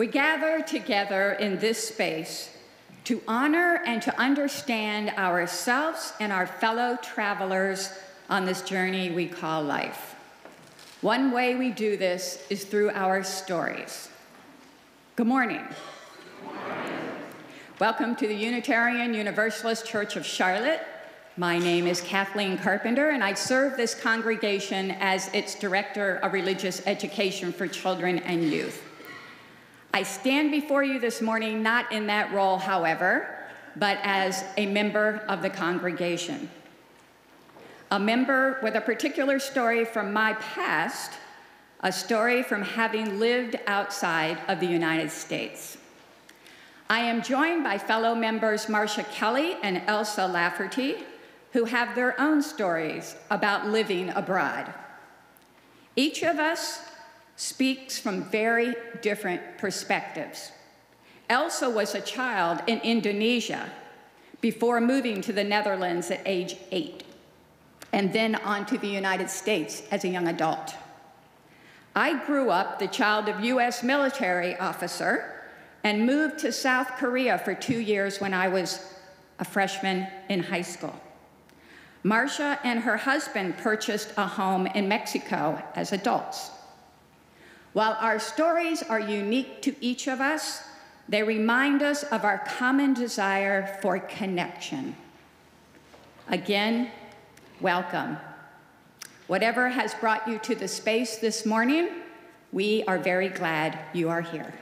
We gather together in this space to honor and to understand ourselves and our fellow travelers on this journey we call life. One way we do this is through our stories. Good morning. Good morning. Welcome to the Unitarian Universalist Church of Charlotte. My name is Kathleen Carpenter, and I serve this congregation as its Director of Religious Education for Children and Youth. I stand before you this morning not in that role, however, but as a member of the congregation. A member with a particular story from my past, a story from having lived outside of the United States. I am joined by fellow members Marsha Kelly and Elsa Lafferty, who have their own stories about living abroad. Each of us speaks from very different perspectives. Elsa was a child in Indonesia before moving to the Netherlands at age 8, and then on to the United States as a young adult. I grew up the child of US military officer and moved to South Korea for 2 years when I was a freshman in high school. Marsha and her husband purchased a home in Mexico as adults. While our stories are unique to each of us, they remind us of our common desire for connection. Again, welcome. Whatever has brought you to the space this morning, we are very glad you are here.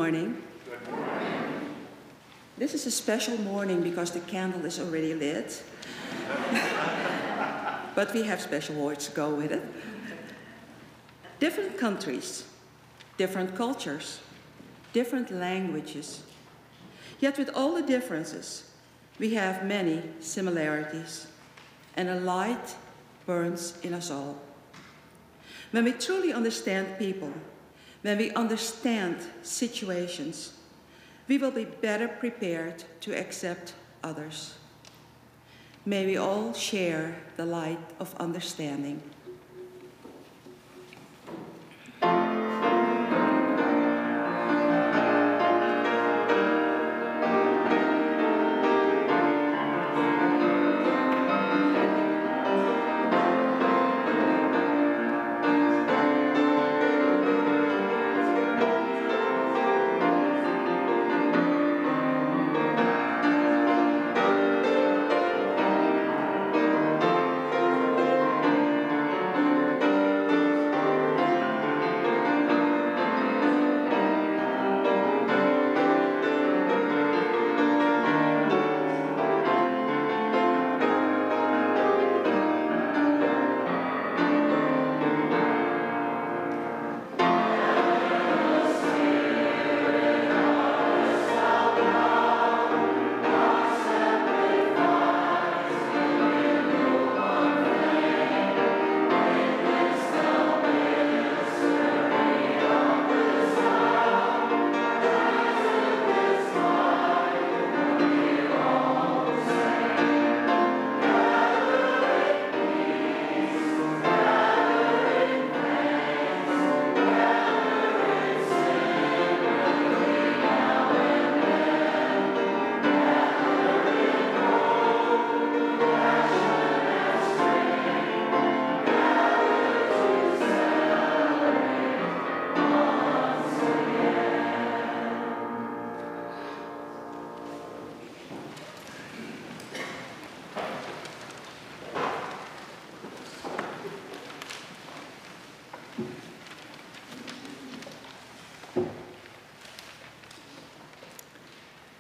morning. Good morning. This is a special morning because the candle is already lit. But we have special words to go with it. Different countries, different cultures, different languages. Yet with all the differences, we have many similarities, and a light burns in us all. When we truly understand people, when we understand situations, we will be better prepared to accept others. May we all share the light of understanding.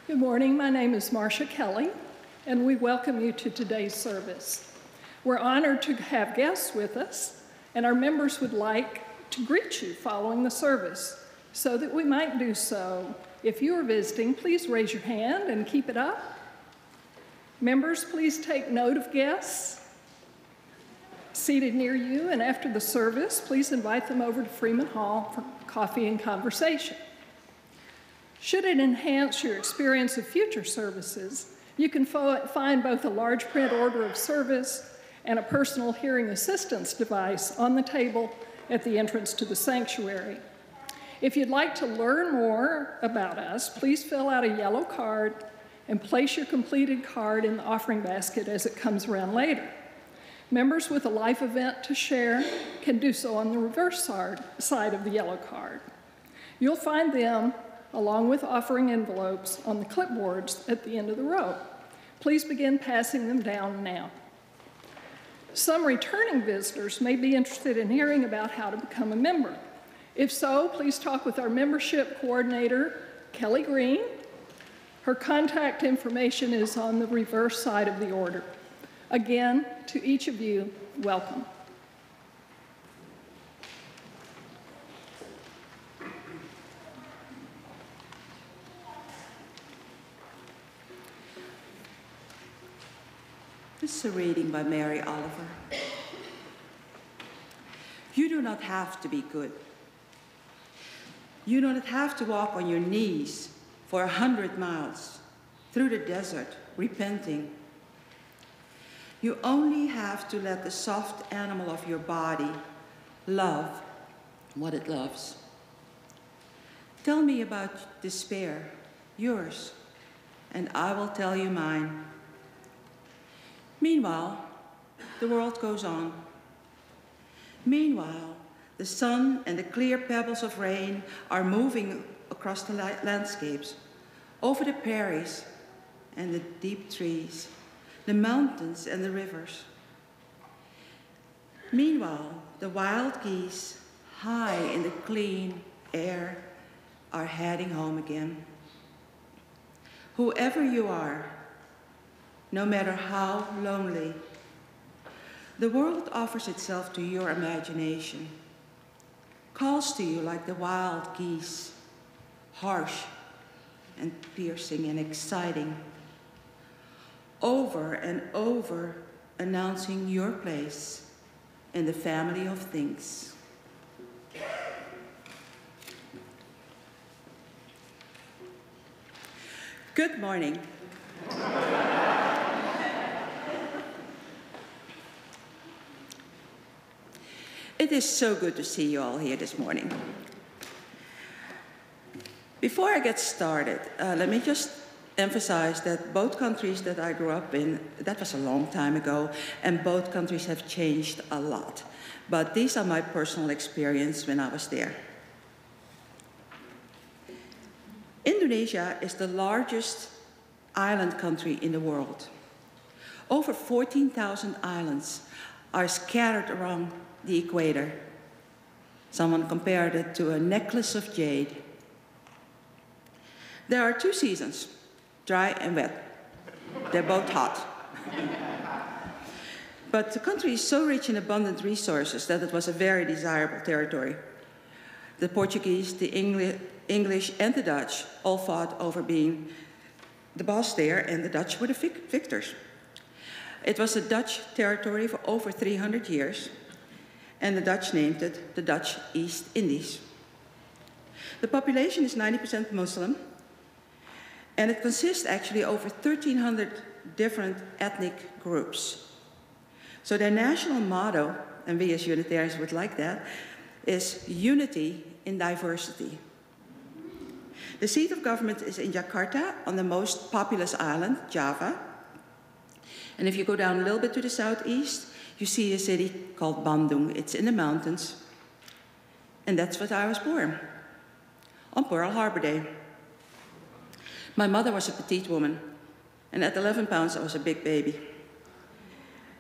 Good morning, my name is Marsha Kelly, and we welcome you to today's service. We're honored to have guests with us, and our members would like to greet you following the service. So that we might do so, if you are visiting, please raise your hand and keep it up. Members, please take note of guests seated near you, and after the service, please invite them over to Freeman Hall for coffee and conversation. Should it enhance your experience of future services, you can find both a large print order of service and a personal hearing assistance device on the table at the entrance to the sanctuary. If you'd like to learn more about us, please fill out a yellow card and place your completed card in the offering basket as it comes around later. Members with a life event to share can do so on the reverse side of the yellow card. You'll find them along with offering envelopes on the clipboards at the end of the row. Please begin passing them down now. Some returning visitors may be interested in hearing about how to become a member. If so, please talk with our membership coordinator, Kelly Green. Her contact information is on the reverse side of the order. Again, to each of you, welcome. This is a reading by Mary Oliver. You do not have to be good. You do not have to walk on your knees for 100 miles through the desert, repenting. You only have to let the soft animal of your body love what it loves. Tell me about despair, yours, and I will tell you mine. Meanwhile, the world goes on. Meanwhile, the sun and the clear pebbles of rain are moving across the landscapes, over the prairies and the deep trees, the mountains and the rivers. Meanwhile, the wild geese, high in the clean air, are heading home again. Whoever you are, no matter how lonely, the world offers itself to your imagination, calls to you like the wild geese, harsh and piercing and exciting, over and over announcing your place in the family of things. Good morning. It is so good to see you all here this morning. Before I get started, let me just emphasize that both countries that I grew up in, that was a long time ago, and both countries have changed a lot. But these are my personal experience when I was there. Indonesia is the largest island country in the world. Over 14,000 islands are scattered around the equator. Someone compared it to a necklace of jade. There are two seasons, dry and wet. They're both hot. But the country is so rich in abundant resources that it was a very desirable territory. The Portuguese, the English, and the Dutch all fought over being the boss there, and the Dutch were the victors. It was a Dutch territory for over 300 years, and the Dutch named it the Dutch East Indies. The population is 90% Muslim, and it consists actually of over 1,300 different ethnic groups. So their national motto, and we as Unitarians would like that, is unity in diversity. The seat of government is in Jakarta, on the most populous island, Java. And if you go down a little bit to the southeast, you see a city called Bandung. It's in the mountains. And that's where I was born, on Pearl Harbor Day. My mother was a petite woman, and at 11 pounds, I was a big baby.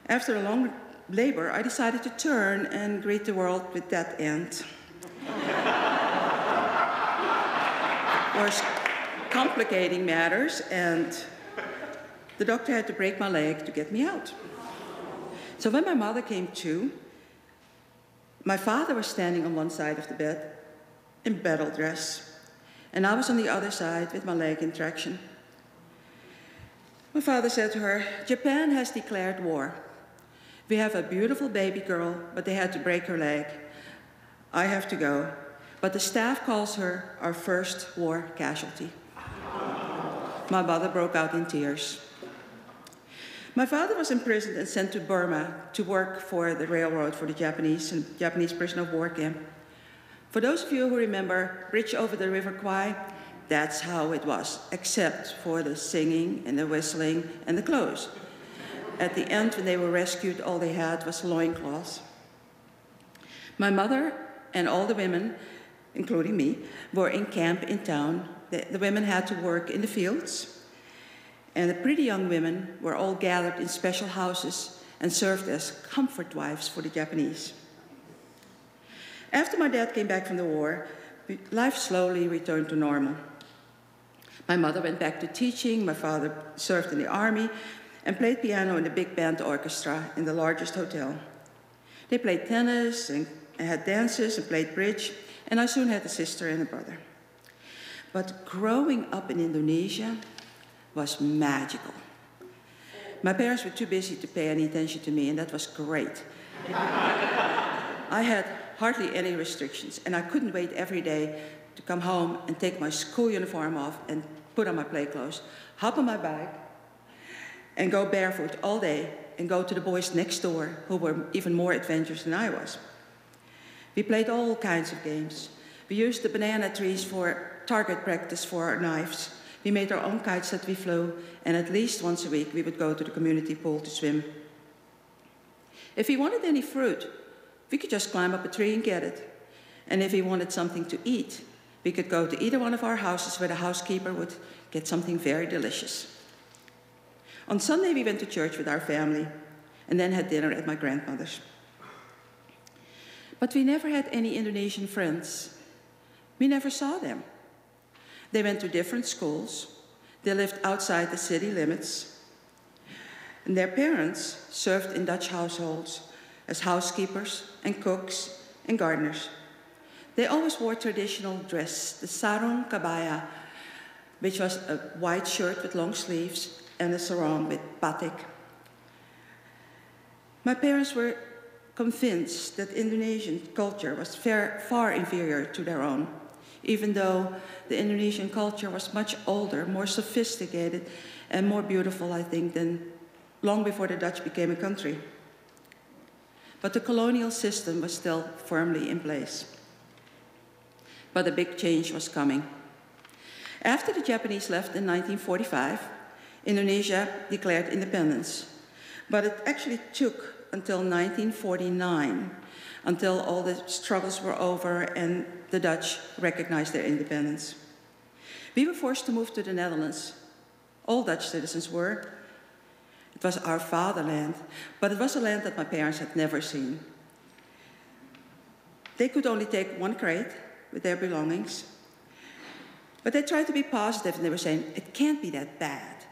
After a long labor, I decided to turn and greet the world with that end. Was complicating matters, and the doctor had to break my leg to get me out. So when my mother came to, my father was standing on one side of the bed in battle dress, and I was on the other side with my leg in traction. My father said to her, "Japan has declared war. We have a beautiful baby girl, but they had to break her leg. I have to go, but the staff calls her our first war casualty." My mother broke out in tears. My father was imprisoned and sent to Burma to work for the railroad for the Japanese prisoner of war camp. For those of you who remember Bridge over the River Kwai, that's how it was, except for the singing and the whistling and the clothes. At the end, when they were rescued, all they had was loincloths. My mother and all the women, including me, were in camp in town. The women had to work in the fields, and the pretty young women were all gathered in special houses and served as comfort wives for the Japanese. After my dad came back from the war, life slowly returned to normal. My mother went back to teaching, my father served in the army, and played piano in the big band orchestra in the largest hotel. They played tennis and had dances and played bridge, and I soon had a sister and a brother. But growing up in Indonesia was magical. My parents were too busy to pay any attention to me, and that was great. I had hardly any restrictions, and I couldn't wait every day to come home and take my school uniform off and put on my play clothes, hop on my bike, and go barefoot all day and go to the boys next door who were even more adventurous than I was. We played all kinds of games. We used the banana trees for target practice for our knives. We made our own kites that we flew, and at least once a week we would go to the community pool to swim. If we wanted any fruit, we could just climb up a tree and get it. And if we wanted something to eat, we could go to either one of our houses where the housekeeper would get something very delicious. On Sunday, we went to church with our family and then had dinner at my grandmother's. But we never had any Indonesian friends. We never saw them. They went to different schools. They lived outside the city limits. And their parents served in Dutch households as housekeepers and cooks and gardeners. They always wore traditional dress, the sarong kabaya, which was a white shirt with long sleeves and a sarong with batik. My parents were convinced that Indonesian culture was far inferior to their own, even though the Indonesian culture was much older, more sophisticated, and more beautiful, I think, than long before the Dutch became a country. But the colonial system was still firmly in place. But a big change was coming. After the Japanese left in 1945, Indonesia declared independence. But it actually took until 1949, until all the struggles were over and the Dutch recognized their independence. We were forced to move to the Netherlands. All Dutch citizens were. It was our fatherland, but it was a land that my parents had never seen. They could only take one crate with their belongings, but they tried to be positive and they were saying, it can't be that bad.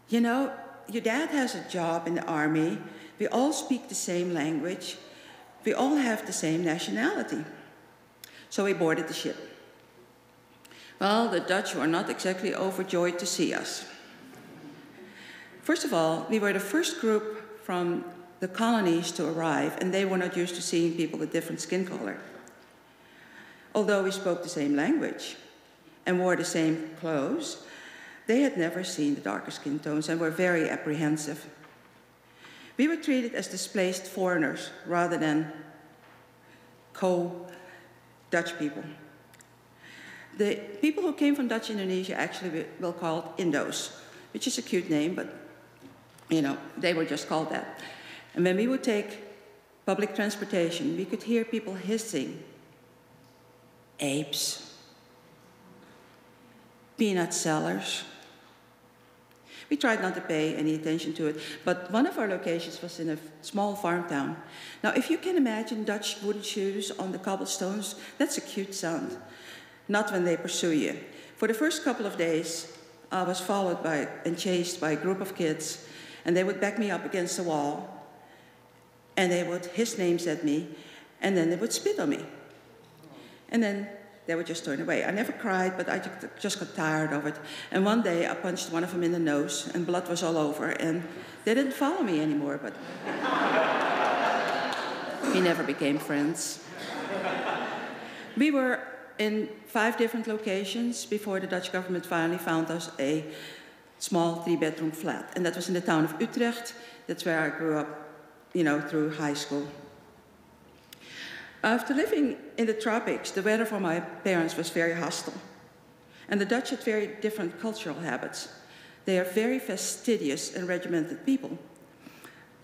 You know, your dad has a job in the army, we all speak the same language, we all have the same nationality. So we boarded the ship. Well, the Dutch were not exactly overjoyed to see us. First of all, we were the first group from the colonies to arrive, and they were not used to seeing people with different skin color. Although we spoke the same language and wore the same clothes, they had never seen the darker skin tones and were very apprehensive. We were treated as displaced foreigners rather than co-Dutch people. The people who came from Dutch Indonesia actually were called Indos, which is a cute name, but you know, they were just called that. And when we would take public transportation, we could hear people hissing, apes, peanut sellers. We tried not to pay any attention to it, but one of our locations was in a small farm town. Now, if you can imagine Dutch wooden shoes on the cobblestones, that's a cute sound. Not when they pursue you. For the first couple of days, I was followed by and chased by a group of kids, and they would back me up against the wall, and they would hiss names at me, and then they would spit on me. And then they would just turn away. I never cried, but I just got tired of it. And one day I punched one of them in the nose, and blood was all over, and they didn't follow me anymore, but we never became friends. We were in 5 different locations before the Dutch government finally found us a small 3-bedroom flat. And that was in the town of Utrecht. That's where I grew up, you know, through high school. After living in the tropics, the weather for my parents was very hostile. And the Dutch had very different cultural habits. They are very fastidious and regimented people.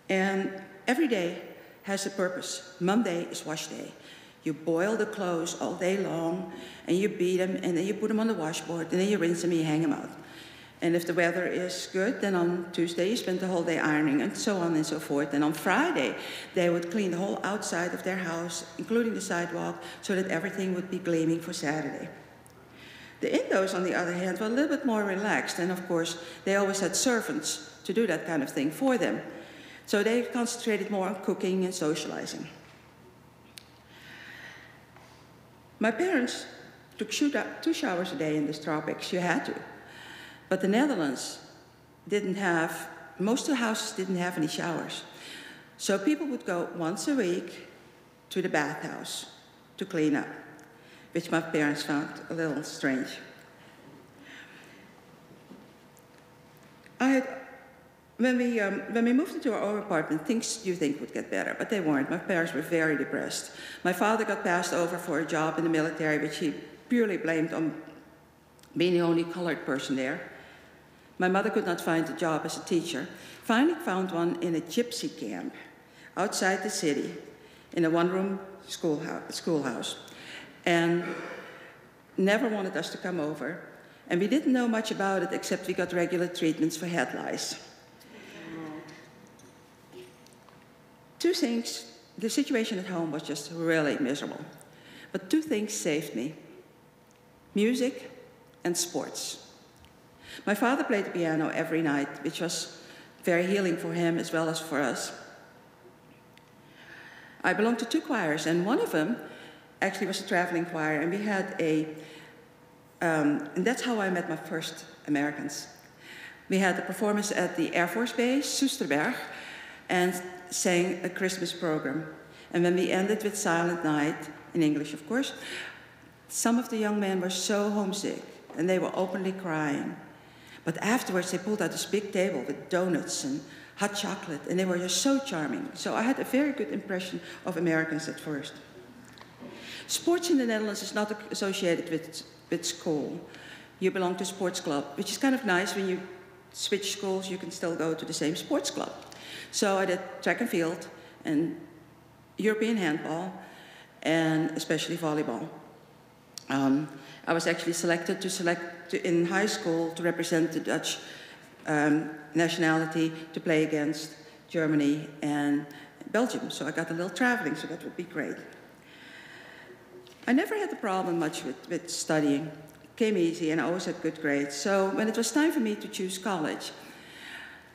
And every day has a purpose. Monday is wash day. You boil the clothes all day long, and you beat them, and then you put them on the washboard, and then you rinse them and you hang them out. And if the weather is good, then on Tuesday you spend the whole day ironing, and so on and so forth. And on Friday, they would clean the whole outside of their house, including the sidewalk, so that everything would be gleaming for Saturday. The Indos, on the other hand, were a little bit more relaxed, and of course, they always had servants to do that kind of thing for them. So they concentrated more on cooking and socializing. My parents took 2 showers a day in the tropics. You had to. But the Netherlands didn't have, most of the houses didn't have any showers. So people would go once a week to the bathhouse to clean up, which my parents found a little strange. When we moved into our own apartment, things you think would get better, but they weren't. My parents were very depressed. My father got passed over for a job in the military, which he purely blamed on being the only colored person there. My mother could not find a job as a teacher. Finally found one in a gypsy camp outside the city in a 1-room schoolhouse, and never wanted us to come over. And we didn't know much about it except we got regular treatments for head lice. 2 things, the situation at home was just really miserable. But 2 things saved me: music and sports. My father played the piano every night, which was very healing for him as well as for us. I belonged to 2 choirs, and one of them actually was a traveling choir, and we had and that's how I met my first Americans. We had a performance at the Air Force Base, Soesterberg, and sang a Christmas program. And when we ended with Silent Night, in English of course, some of the young men were so homesick, and they were openly crying. But afterwards they pulled out this big table with donuts and hot chocolate, and they were just so charming. So I had a very good impression of Americans at first. Sports in the Netherlands is not associated with school. You belong to a sports club, which is kind of nice. When you switch schools, you can still go to the same sports club. So I did track and field and European handball, and especially volleyball. I was actually selected in high school to represent the Dutch nationality to play against Germany and Belgium. So I got a little traveling, so that would be great. I never had a problem much with studying. It came easy, and I always had good grades. So when it was time for me to choose college,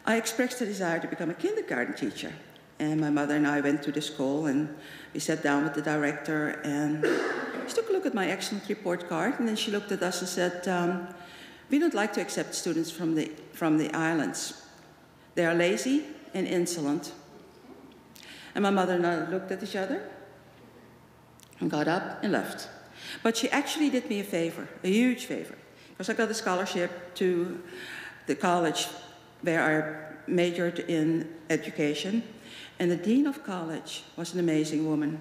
I expressed a desire to become a kindergarten teacher. And my mother and I went to the school, and we sat down with the director, and she took a look at my excellent report card, and then she looked at us and said, we don't like to accept students from the islands. They are lazy and insolent. And my mother and I looked at each other and got up and left. But she actually did me a favor, a huge favor, because I got a scholarship to the college where I majored in education. And the dean of college was an amazing woman.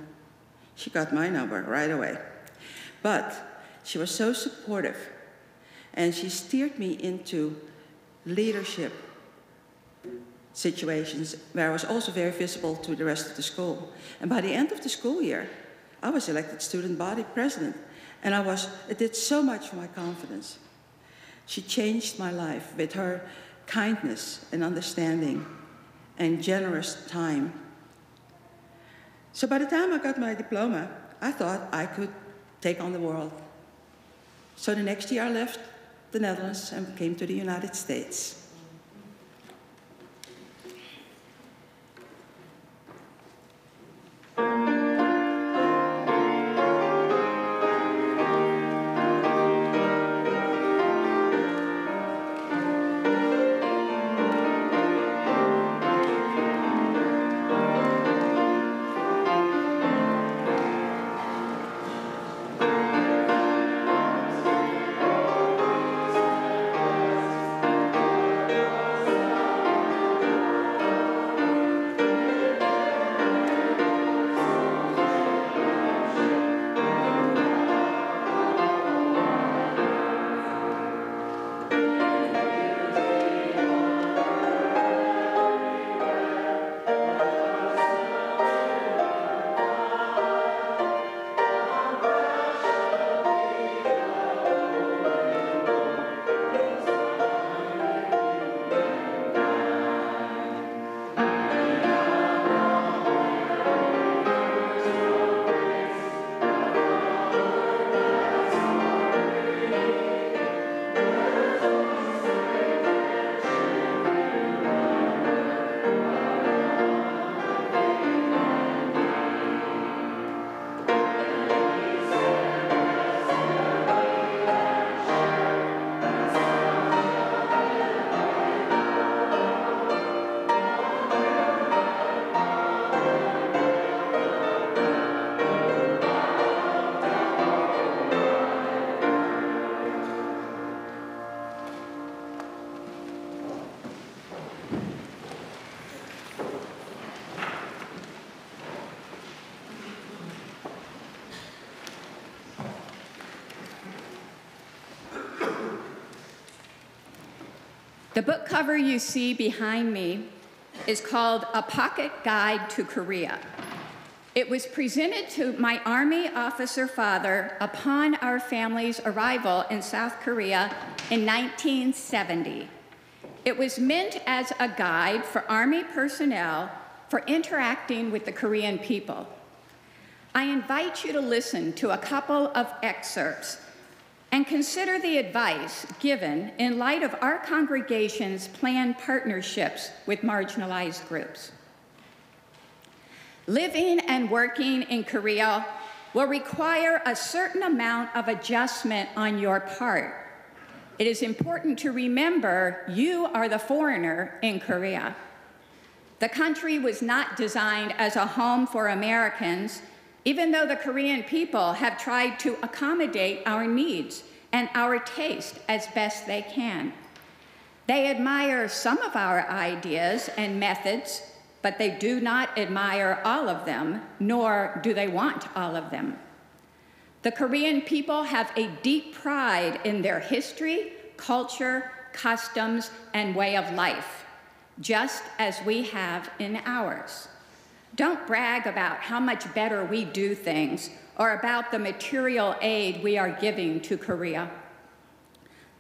She got my number right away. But she was so supportive, and she steered me into leadership situations where I was also very visible to the rest of the school. And by the end of the school year, I was elected student body president, and it did so much for my confidence. She changed my life with her kindness and understanding and generous time. So by the time I got my diploma, I thought I could take on the world. So the next year I left the Netherlands and came to the United States. The book cover you see behind me is called A Pocket Guide to Korea. It was presented to my Army officer father upon our family's arrival in South Korea in 1970. It was meant as a guide for Army personnel for interacting with the Korean people. I invite you to listen to a couple of excerpts and consider the advice given in light of our congregation's planned partnerships with marginalized groups. Living and working in Korea will require a certain amount of adjustment on your part. It is important to remember you are the foreigner in Korea. The country was not designed as a home for Americans, even though the Korean people have tried to accommodate our needs and our taste as best they can. They admire some of our ideas and methods, but they do not admire all of them, nor do they want all of them. The Korean people have a deep pride in their history, culture, customs, and way of life, just as we have in ours. Don't brag about how much better we do things or about the material aid we are giving to Korea.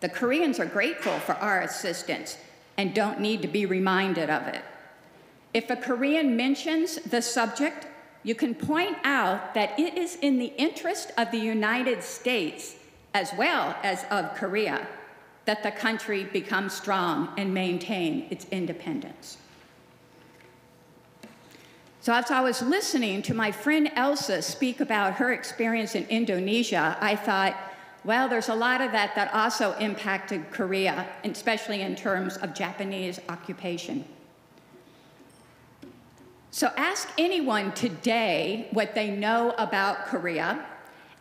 The Koreans are grateful for our assistance and don't need to be reminded of it. If a Korean mentions the subject, you can point out that it is in the interest of the United States, as well as of Korea, that the country become strong and maintain its independence. So as I was listening to my friend Elsa speak about her experience in Indonesia, I thought, well, there's a lot of that also impacted Korea, especially in terms of Japanese occupation. So ask anyone today what they know about Korea,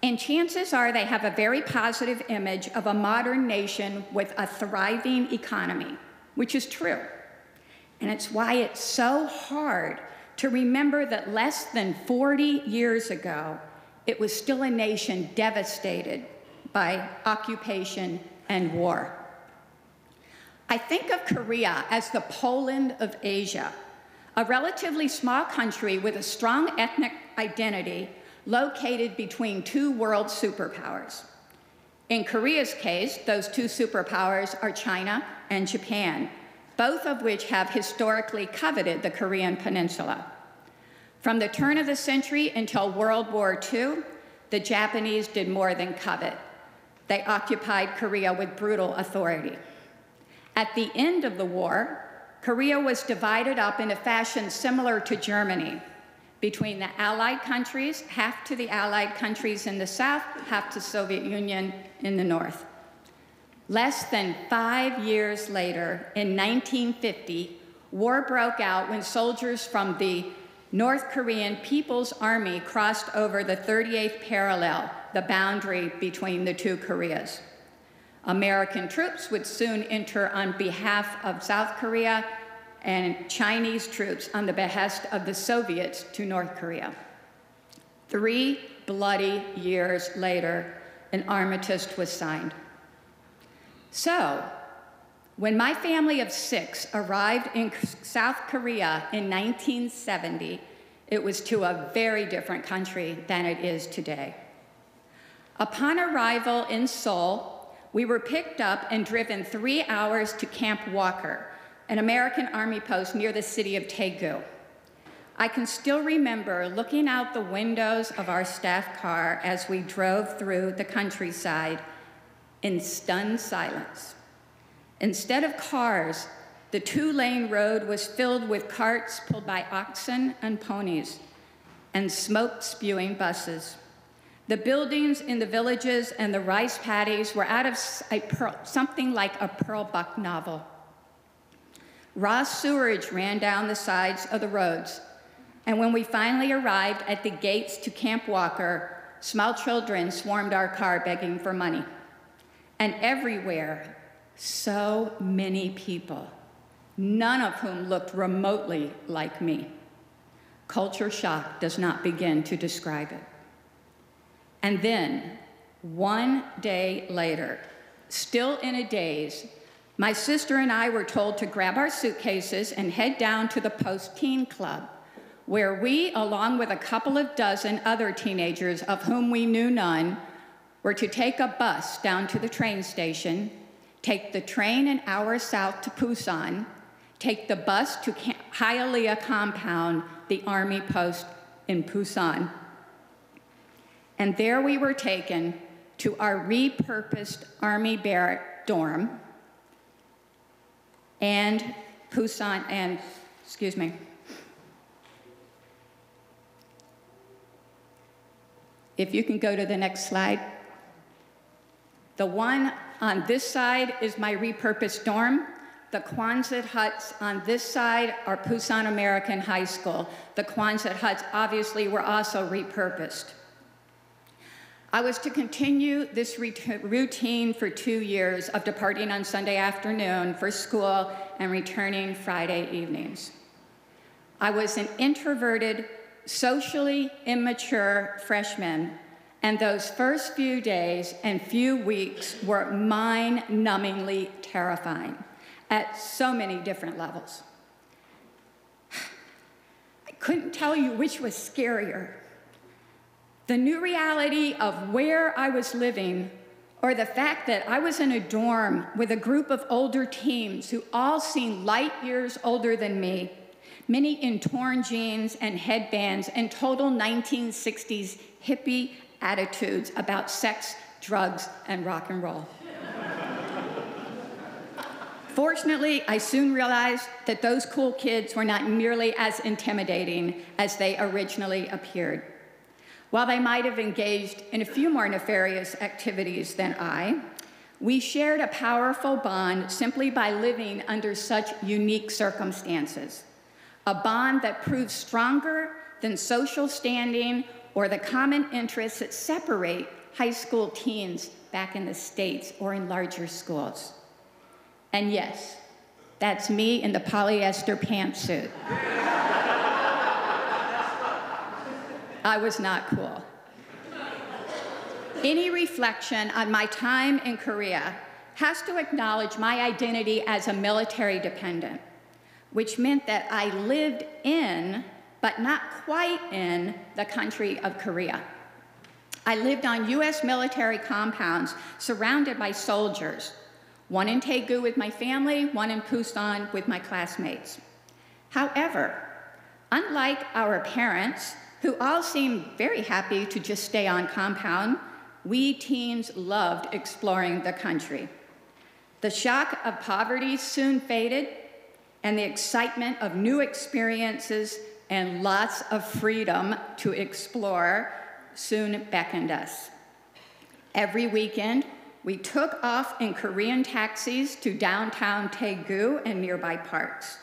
and chances are they have a very positive image of a modern nation with a thriving economy, which is true. And it's why it's so hard to remember that less than 40 years ago, it was still a nation devastated by occupation and war. I think of Korea as the Poland of Asia, a relatively small country with a strong ethnic identity located between two world superpowers. In Korea's case, those two superpowers are China and Japan, both of which have historically coveted the Korean peninsula. From the turn of the century until World War II, the Japanese did more than covet. They occupied Korea with brutal authority. At the end of the war, Korea was divided up in a fashion similar to Germany, between the Allied countries, half to the Allied countries in the south, half to Soviet Union in the north. Less than 5 years later, in 1950, war broke out when soldiers from the North Korean People's Army crossed over the 38th parallel, the boundary between the two Koreas. American troops would soon enter on behalf of South Korea and Chinese troops on the behest of the Soviets to North Korea. 3 bloody years later, an armistice was signed. So, when my family of 6 arrived in South Korea in 1970, it was to a very different country than it is today. Upon arrival in Seoul, we were picked up and driven 3 hours to Camp Walker, an American Army post near the city of Daegu. I can still remember looking out the windows of our staff car as we drove through the countryside in stunned silence. Instead of cars, the 2-lane road was filled with carts pulled by oxen and ponies and smoke-spewing buses. The buildings in the villages and the rice paddies were out of something like a Pearl Buck novel. Raw sewage ran down the sides of the roads, and when we finally arrived at the gates to Camp Walker, small children swarmed our car begging for money. And everywhere, so many people, none of whom looked remotely like me. Culture shock does not begin to describe it. And then, 1 day later, still in a daze, my sister and I were told to grab our suitcases and head down to the Post-Teen Club, where we, along with a couple of dozen other teenagers of whom we knew none, were to take a bus down to the train station, take the train an hour south to Busan, take the bus to Hialeah Compound, the Army post in Busan. And there we were taken to our repurposed Army barrack dorm and Pusan, and, excuse me. If you can go to the next slide. The one on this side is my repurposed dorm. The Quonset huts on this side are Pusan American High School. The Quonset huts obviously were also repurposed. I was to continue this routine for 2 years of departing on Sunday afternoon for school and returning Friday evenings. I was an introverted, socially immature freshman, and those first few days and few weeks were mind-numbingly terrifying at so many different levels. I couldn't tell you which was scarier, the new reality of where I was living, or the fact that I was in a dorm with a group of older teens who all seemed light years older than me, many in torn jeans and headbands and total 1960s hippie attitudes about sex, drugs, and rock and roll. Fortunately, I soon realized that those cool kids were not nearly as intimidating as they originally appeared. While they might have engaged in a few more nefarious activities than I, we shared a powerful bond simply by living under such unique circumstances, a bond that proved stronger than social standing or the common interests that separate high school teens back in the States or in larger schools. And yes, that's me in the polyester pantsuit. I was not cool. Any reflection on my time in Korea has to acknowledge my identity as a military dependent, which meant that I lived in, but not quite in, the country of Korea. I lived on US military compounds surrounded by soldiers, one in Daegu with my family, one in Busan with my classmates. However, unlike our parents, who all seemed very happy to just stay on compound, we teens loved exploring the country. The shock of poverty soon faded, and the excitement of new experiences and lots of freedom to explore soon beckoned us. Every weekend, we took off in Korean taxis to downtown Daegu and nearby parks.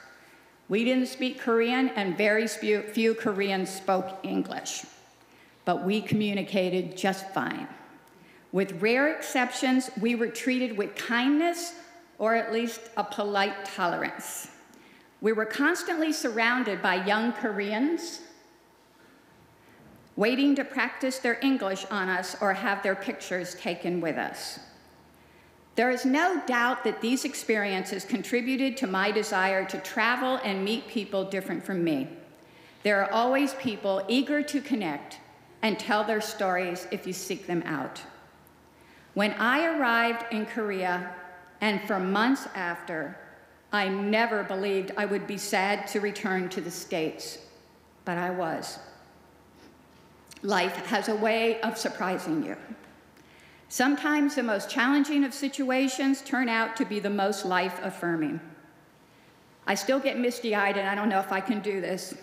We didn't speak Korean, and very few Koreans spoke English, but we communicated just fine. With rare exceptions, we were treated with kindness, or at least a polite tolerance. We were constantly surrounded by young Koreans waiting to practice their English on us or have their pictures taken with us. There is no doubt that these experiences contributed to my desire to travel and meet people different from me. There are always people eager to connect and tell their stories if you seek them out. When I arrived in Korea, and for months after, I never believed I would be sad to return to the States, but I was. Life has a way of surprising you. Sometimes the most challenging of situations turn out to be the most life-affirming. I still get misty-eyed, and I don't know if I can do this,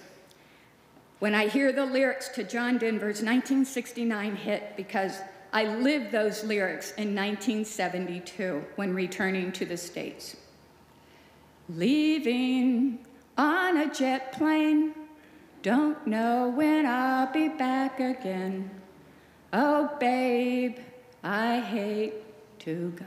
when I hear the lyrics to John Denver's 1969 hit, because I lived those lyrics in 1972 when returning to the States. Leaving on a jet plane, don't know when I'll be back again. Oh, babe, I hate to go.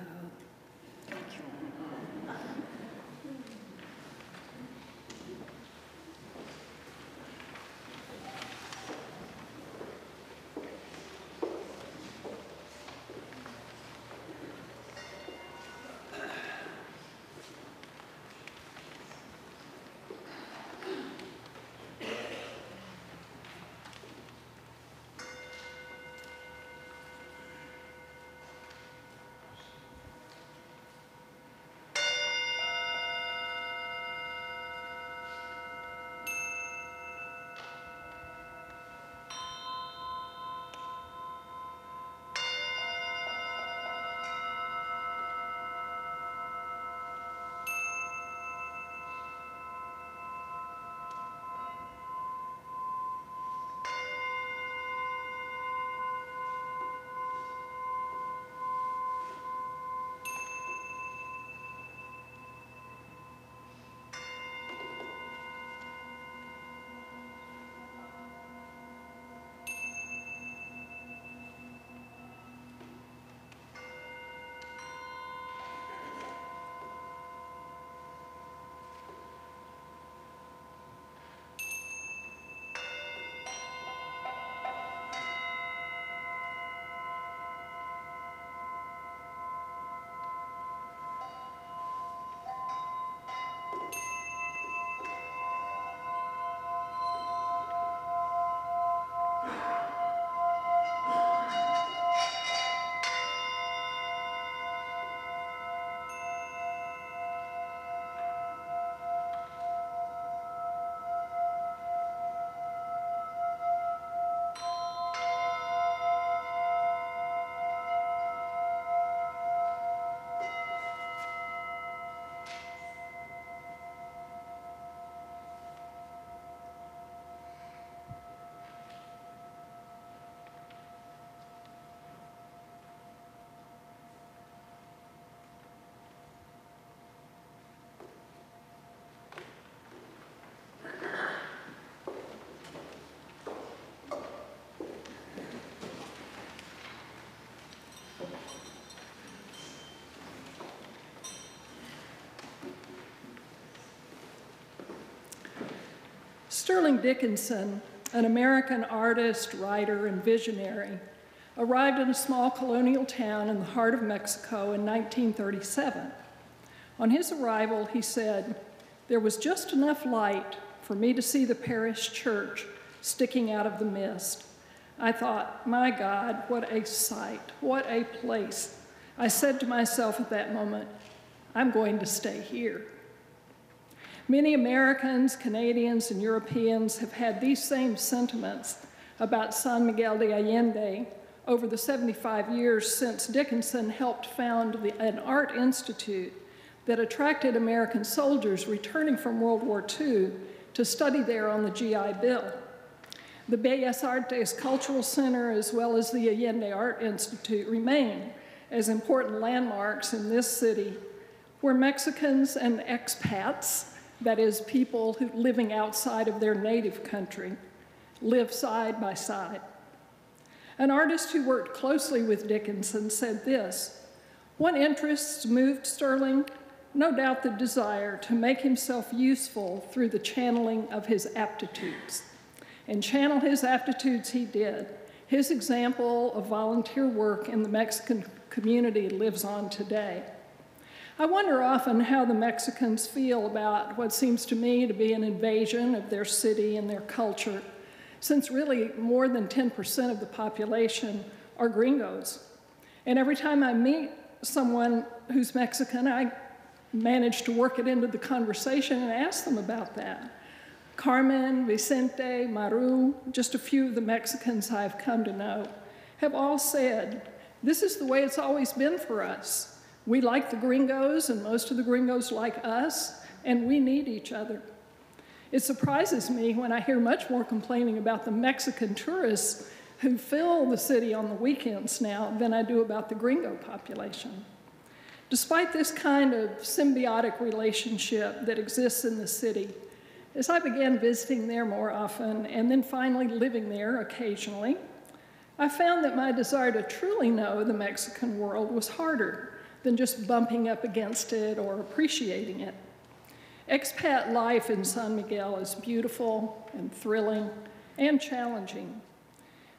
Sterling Dickinson, an American artist, writer, and visionary, arrived in a small colonial town in the heart of Mexico in 1937. On his arrival, he said, "There was just enough light for me to see the parish church sticking out of the mist. I thought, my God, what a sight, what a place. I said to myself at that moment, I'm going to stay here." Many Americans, Canadians, and Europeans have had these same sentiments about San Miguel de Allende over the 75 years since Dickinson helped found an art institute that attracted American soldiers returning from World War II to study there on the GI Bill. The Bellas Artes Cultural Center, as well as the Allende Art Institute, remain as important landmarks in this city where Mexicans and expats, that is, people living outside of their native country, live side by side. An artist who worked closely with Dickinson said this: "What interests moved Sterling? No doubt the desire to make himself useful through the channeling of his aptitudes." And channel his aptitudes he did. His example of volunteer work in the Mexican community lives on today. I wonder often how the Mexicans feel about what seems to me to be an invasion of their city and their culture, since really more than 10% of the population are gringos. And every time I meet someone who's Mexican, I manage to work it into the conversation and ask them about that. Carmen, Vicente, Maru, just a few of the Mexicans I've come to know, have all said, this is the way it's always been for us. We like the gringos, and most of the gringos like us, and we need each other. It surprises me when I hear much more complaining about the Mexican tourists who fill the city on the weekends now than I do about the gringo population. Despite this kind of symbiotic relationship that exists in the city, as I began visiting there more often and then finally living there occasionally, I found that my desire to truly know the Mexican world was harder than just bumping up against it or appreciating it. Expat life in San Miguel is beautiful and thrilling and challenging.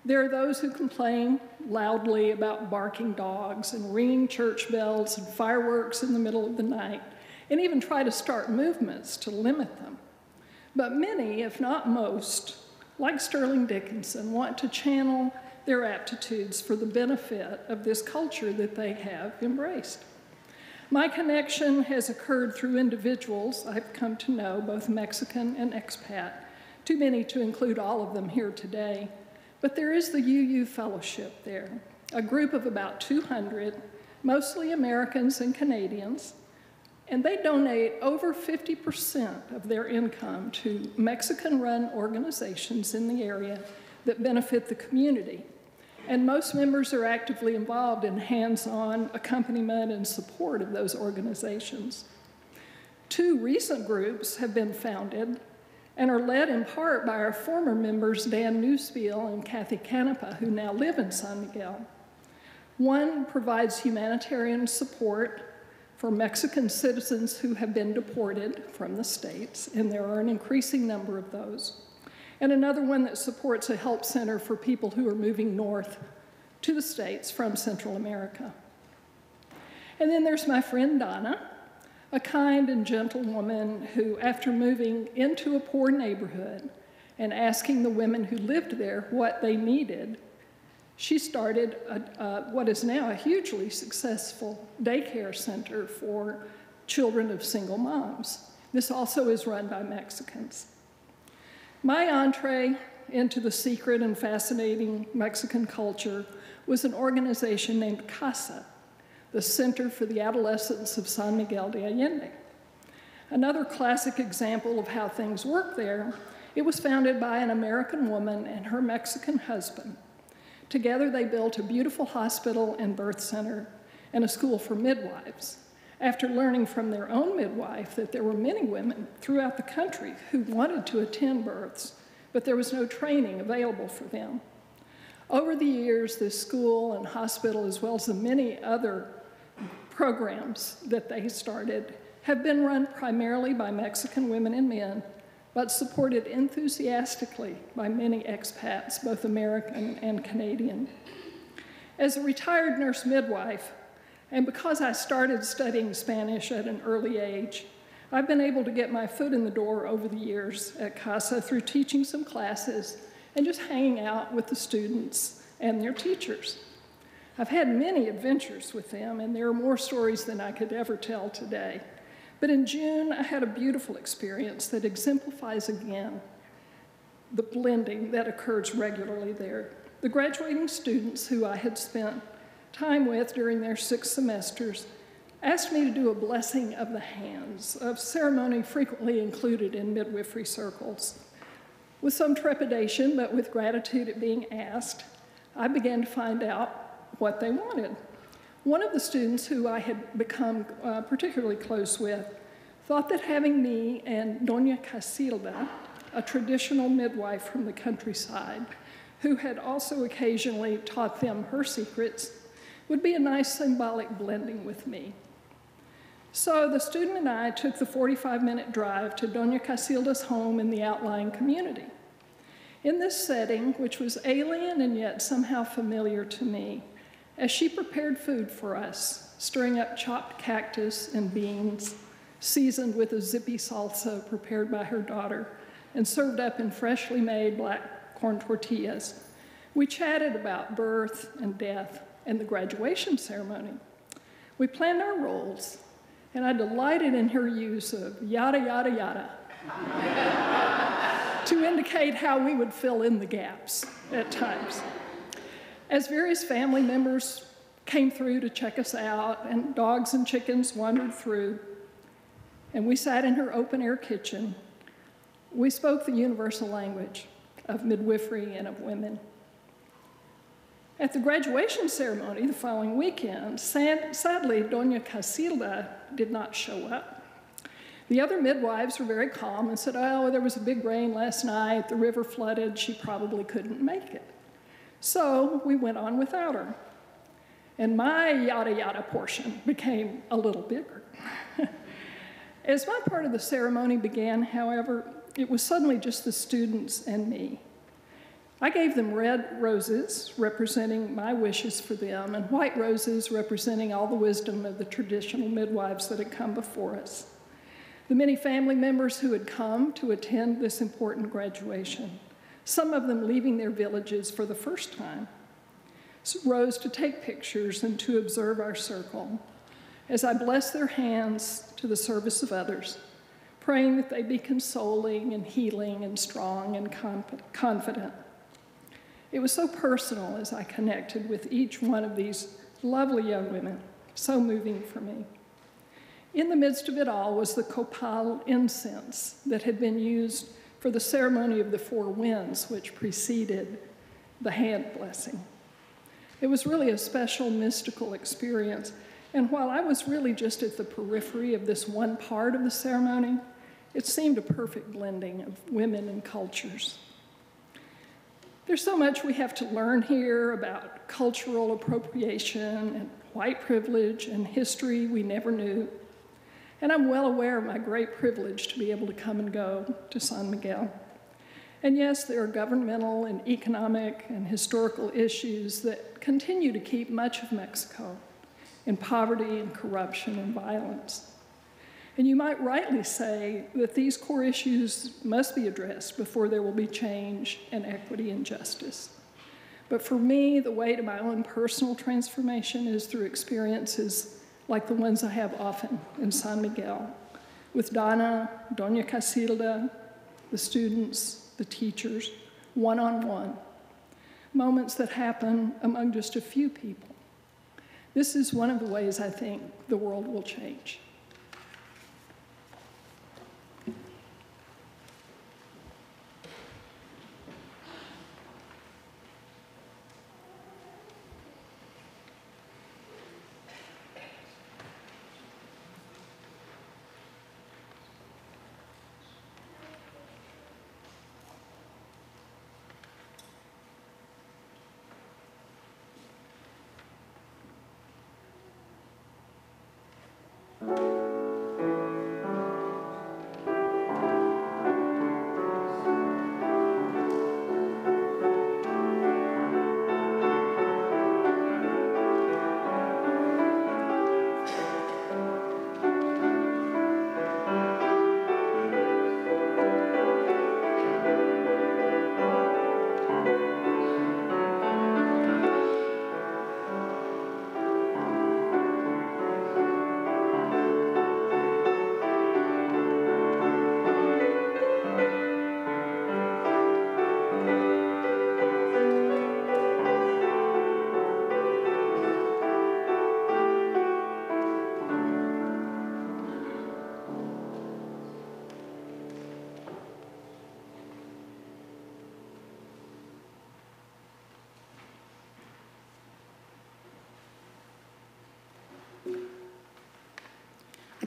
There are those who complain loudly about barking dogs and ringing church bells and fireworks in the middle of the night, and even try to start movements to limit them. But many, if not most, like Sterling Dickinson, want to channel their aptitudes for the benefit of this culture that they have embraced. My connection has occurred through individuals I've come to know, both Mexican and expat, too many to include all of them here today. But there is the UU Fellowship there, a group of about 200, mostly Americans and Canadians, and they donate over 50% of their income to Mexican-run organizations in the area that benefit the community. And most members are actively involved in hands-on accompaniment and support of those organizations. 2 recent groups have been founded and are led in part by our former members, Dan Newspiel and Kathy Canepa, who now live in San Miguel. One provides humanitarian support for Mexican citizens who have been deported from the States, and there are an increasing number of those. And another one that supports a help center for people who are moving north to the States from Central America. And then there's my friend Donna, a kind and gentle woman who, after moving into a poor neighborhood and asking the women who lived there what they needed, she started what is now a hugely successful daycare center for children of single moms. This also is run by Mexicans. My entree into the secret and fascinating Mexican culture was an organization named CASA, the Center for the Adolescents of San Miguel de Allende. Another classic example of how things work there, it was founded by an American woman and her Mexican husband. Together they built a beautiful hospital and birth center and a school for midwives, after learning from their own midwife that there were many women throughout the country who wanted to attend births, but there was no training available for them. Over the years, this school and hospital, as well as the many other programs that they started, have been run primarily by Mexican women and men but supported enthusiastically by many expats, both American and Canadian. As a retired nurse midwife, and because I started studying Spanish at an early age, I've been able to get my foot in the door over the years at CASA through teaching some classes and just hanging out with the students and their teachers. I've had many adventures with them, and there are more stories than I could ever tell today. But in June, I had a beautiful experience that exemplifies again the blending that occurs regularly there. The graduating students who I had spent time with during their 6 semesters asked me to do a blessing of the hands, a ceremony frequently included in midwifery circles. With some trepidation, but with gratitude at being asked, I began to find out what they wanted. One of the students who I had become particularly close with thought that having me and Doña Casilda, a traditional midwife from the countryside, who had also occasionally taught them her secrets, would be a nice symbolic blending with me. So the student and I took the 45-minute drive to Doña Casilda's home in the outlying community. In this setting, which was alien and yet somehow familiar to me, as she prepared food for us, stirring up chopped cactus and beans, seasoned with a zippy salsa prepared by her daughter, and served up in freshly made black corn tortillas, we chatted about birth and death and the graduation ceremony. We planned our roles, and I delighted in her use of yada, yada, yada to indicate how we would fill in the gaps at times. As various family members came through to check us out, and dogs and chickens wandered through, and we sat in her open-air kitchen, we spoke the universal language of midwifery and of women. At the graduation ceremony the following weekend, sadly, Doña Casilda did not show up. The other midwives were very calm and said, oh, there was a big rain last night, the river flooded, she probably couldn't make it. So we went on without her. And my yada yada portion became a little bigger. As my part of the ceremony began, however, it was suddenly just the students and me. I gave them red roses representing my wishes for them, and white roses representing all the wisdom of the traditional midwives that had come before us. The many family members who had come to attend this important graduation, some of them leaving their villages for the first time, rose to take pictures and to observe our circle as I blessed their hands to the service of others, praying that they be consoling and healing and strong and confident. It was so personal as I connected with each one of these lovely young women, so moving for me. In the midst of it all was the copal incense that had been used for the ceremony of the 4 winds, which preceded the hand blessing. It was really a special mystical experience, and while I was really just at the periphery of this one part of the ceremony, it seemed a perfect blending of women and cultures. There's so much we have to learn here about cultural appropriation and white privilege and history we never knew. And I'm well aware of my great privilege to be able to come and go to San Miguel. And yes, there are governmental and economic and historical issues that continue to keep much of Mexico in poverty and corruption and violence. And you might rightly say that these core issues must be addressed before there will be change and equity and justice. But for me, the way to my own personal transformation is through experiences like the ones I have often in San Miguel, with Donna, Doña Casilda, the students, the teachers, one-on-one, moments that happen among just a few people. This is one of the ways I think the world will change.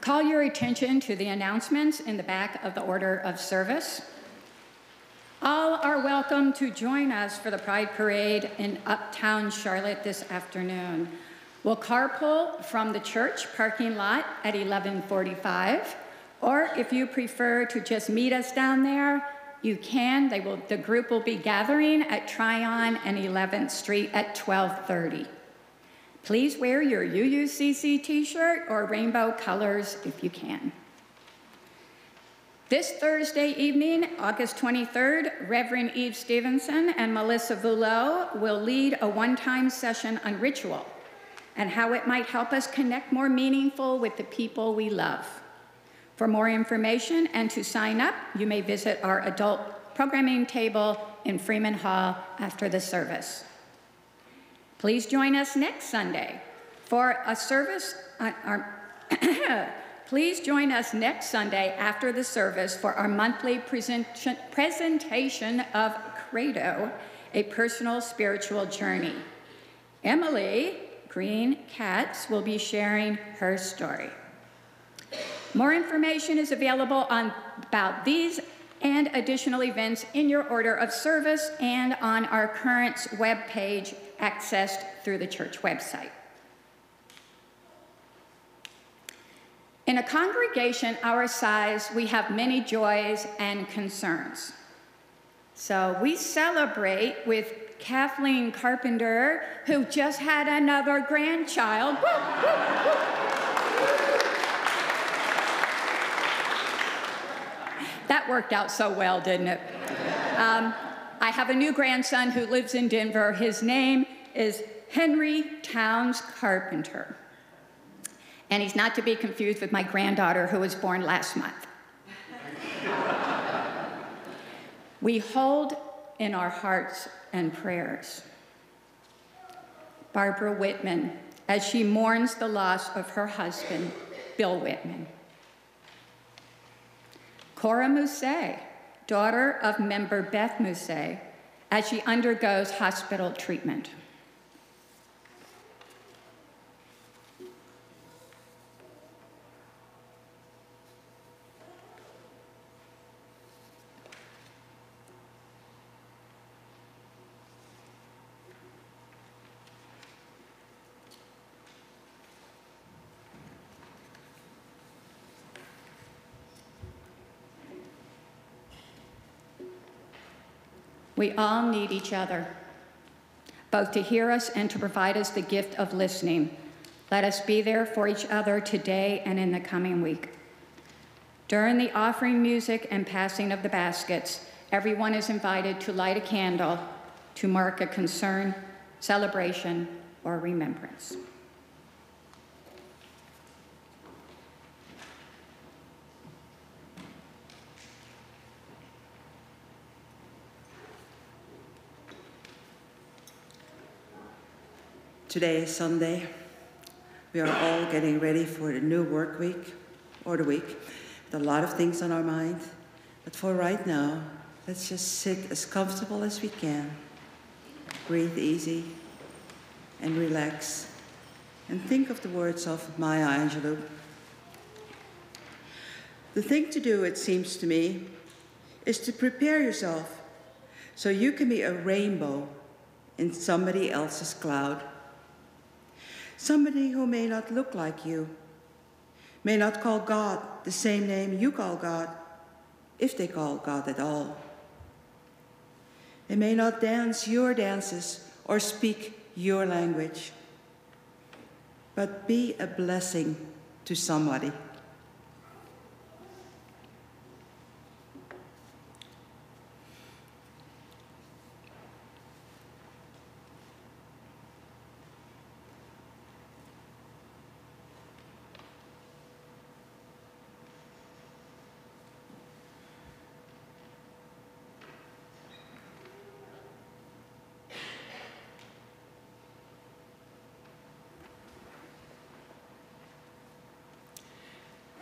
Call your attention to the announcements in the back of the order of service. All are welcome to join us for the Pride Parade in Uptown Charlotte this afternoon. We'll carpool from the church parking lot at 11:45, or if you prefer to just meet us down there, you can. The group will be gathering at Tryon and 11th Street at 12:30. Please wear your UUCC t-shirt or rainbow colors if you can. This Thursday evening, August 23rd, Reverend Eve Stevenson and Melissa Voulot will lead a one-time session on ritual and how it might help us connect more meaningful with the people we love. For more information and to sign up, you may visit our adult programming table in Freeman Hall after the service. Please join us next Sunday for a service Please join us next Sunday after the service for our monthly presentation of Credo, a personal spiritual journey. Emily Green Katz will be sharing her story. More information is available about these and additional events in your order of service and on our current webpage accessed through the church website. In a congregation our size, we have many joys and concerns. So we celebrate with Kathleen Carpenter, who just had another grandchild. Woo, woo, woo. That worked out so well, didn't it? I have a new grandson who lives in Denver. His name is Henry Towns Carpenter. And he's not to be confused with my granddaughter who was born last month. We hold in our hearts and prayers Barbara Whitman as she mourns the loss of her husband, Bill Whitman. Cora Mousset, daughter of member Beth Mousset, as she undergoes hospital treatment. We all need each other, both to hear us and to provide us the gift of listening. Let us be there for each other today and in the coming week. During the offering music and passing of the baskets, everyone is invited to light a candle to mark a concern, celebration, or remembrance. Today is Sunday. We are all getting ready for the new work week, or the week, with a lot of things on our mind. But for right now, let's just sit as comfortable as we can. Breathe easy and relax. And think of the words of Maya Angelou. The thing to do, it seems to me, is to prepare yourself so you can be a rainbow in somebody else's cloud. Somebody who may not look like you, may not call God the same name you call God, if they call God at all. They may not dance your dances or speak your language, but be a blessing to somebody.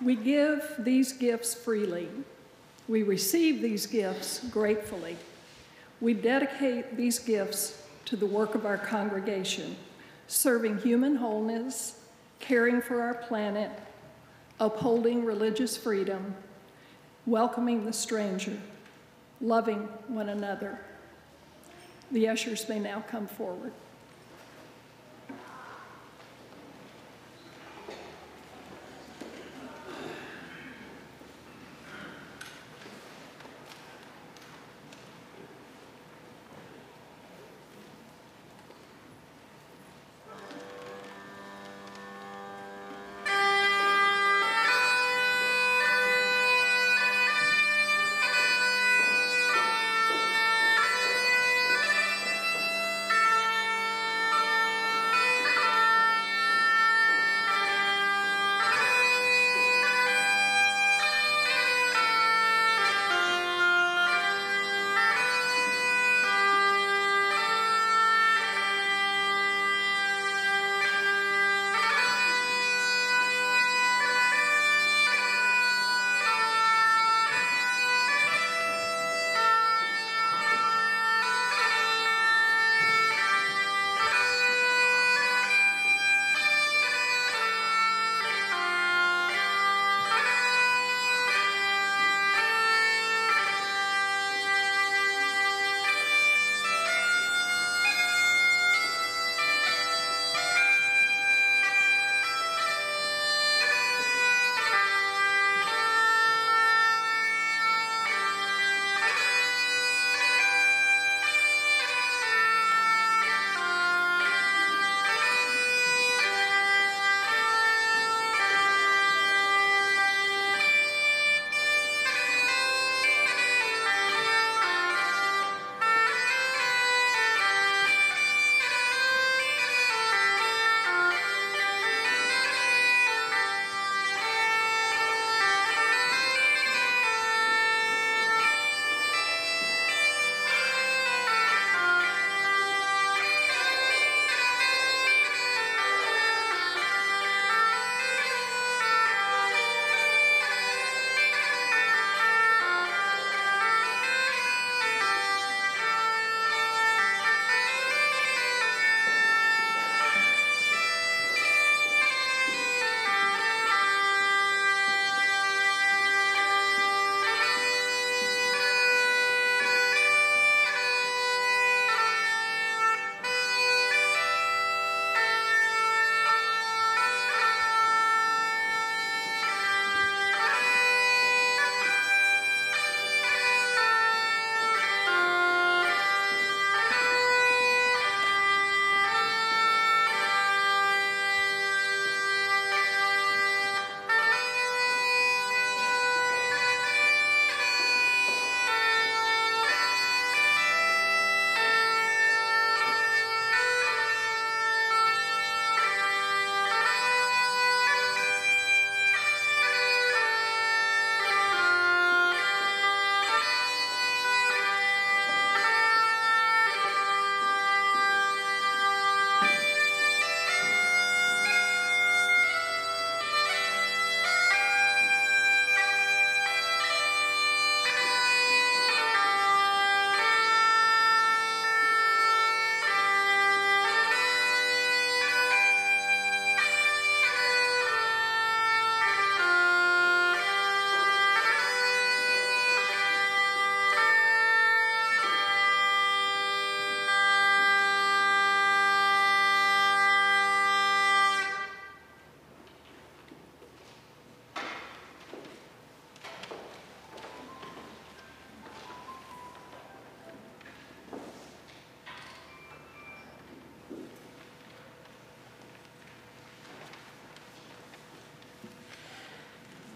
We give these gifts freely. We receive these gifts gratefully. We dedicate these gifts to the work of our congregation, serving human wholeness, caring for our planet, upholding religious freedom, welcoming the stranger, loving one another. The ushers may now come forward.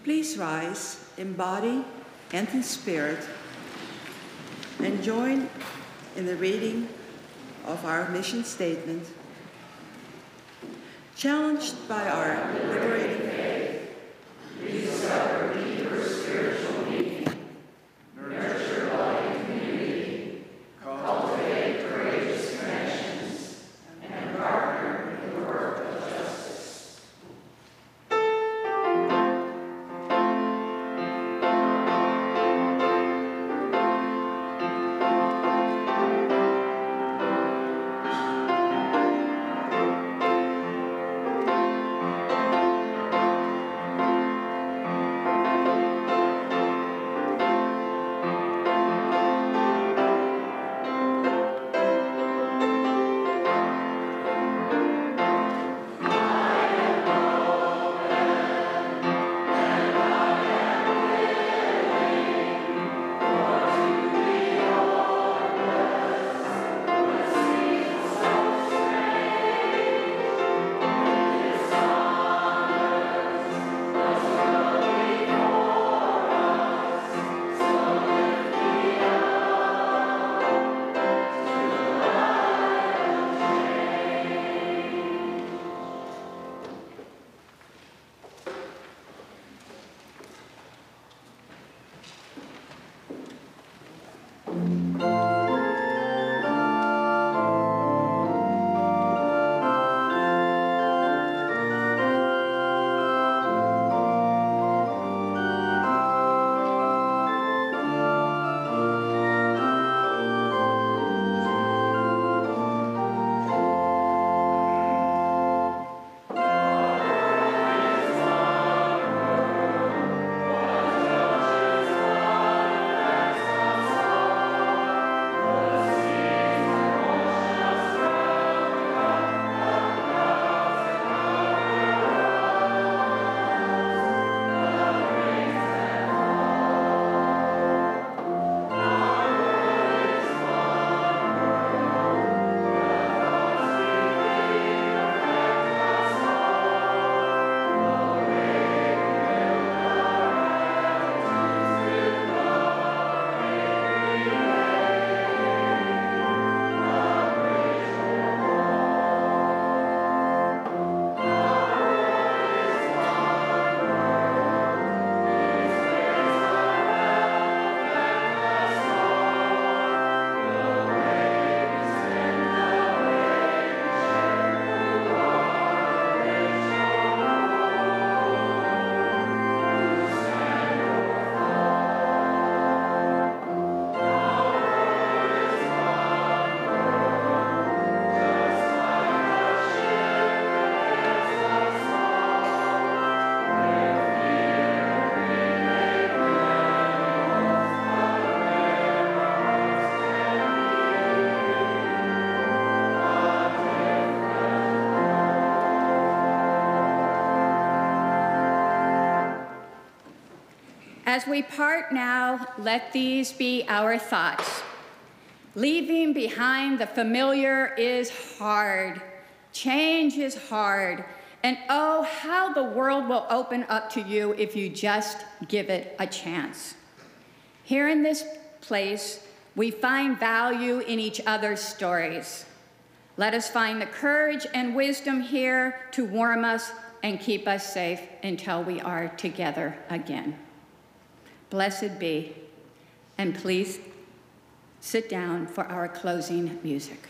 Please rise in body and in spirit and join in the reading of our mission statement. Challenged by our liberating faith, we discover deeper spiritual meaning, nurture loving community, cultivate courageous connections, and partner in the work of justice. As we part now, let these be our thoughts. Leaving behind the familiar is hard. Change is hard. And oh, how the world will open up to you if you just give it a chance. Here in this place, we find value in each other's stories. Let us find the courage and wisdom here to warm us and keep us safe until we are together again. Blessed be, and please sit down for our closing music.